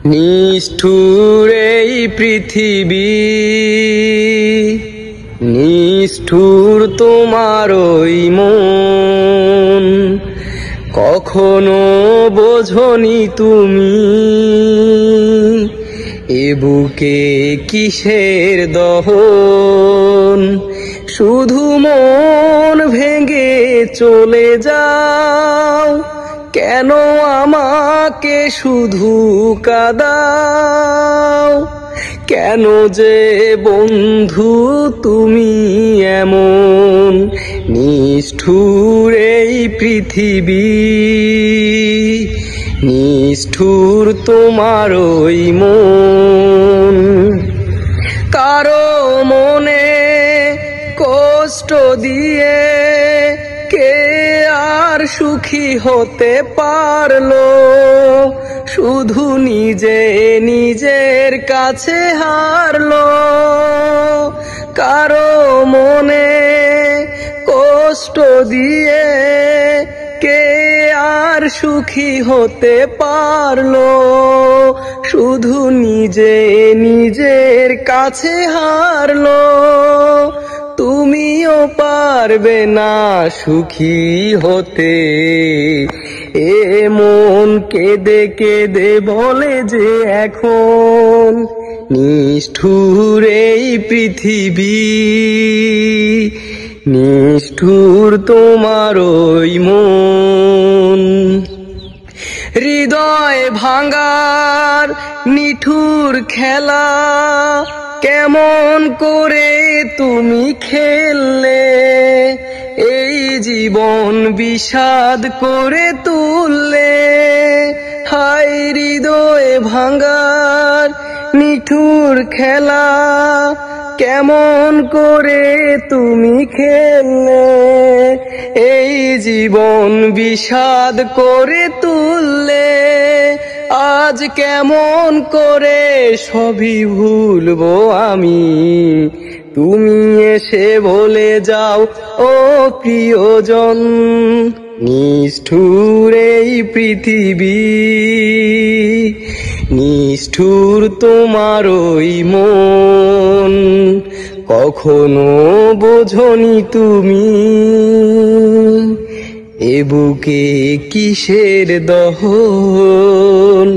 নিষ্ঠুর এই পৃথিবী, নিষ্ঠুর তোমার ওই মন, কখনো বোঝনি তুমি এ বুকে কিসের দহন। শুধু মন ভেঙে চলে যাও, কেন আমাকে শুধু কাঁদাও? কেন যে বন্ধু তুমি এমন নিষ্ঠুর এই পৃথিবী, নিষ্ঠুর তোমার ওই মন। কারো মনে কষ্ট দিয়ে কে আর সুখী হতে পারলো? শুধু নিজে নিজের কাছে হারলো। কারো মনে কষ্ট দিয়ে কে আর সুখী হতে পারলো? শুধু নিজে নিজের কাছে হারলো। তুমিও পারবে না সুখী হতে, এ মন কেঁদে কেঁদে বলে যে এখন নিষ্ঠুর এই পৃথিবী, নিষ্ঠুর তোমার ওই মন। হৃদয় ভাঙার নিঠুর খেলা কেমন করে তুমি খেললে? এই জীবন বিষাদ করে তুললে। হায় হৃদয় ভাঙার নিঠুর খেলা কেমন করে তুমি খেললে? এই জীবন বিষাদ করে তুললে। আজ কেমন করে সবই ভুলবো আমি, তুমি এসে বলে যাও ও প্রিয়জন নিষ্ঠুর এই পৃথিবী, নিষ্ঠুর তোমার ওই মন। কখনো বোঝনি তুমি এ বুকে কিসের দহন।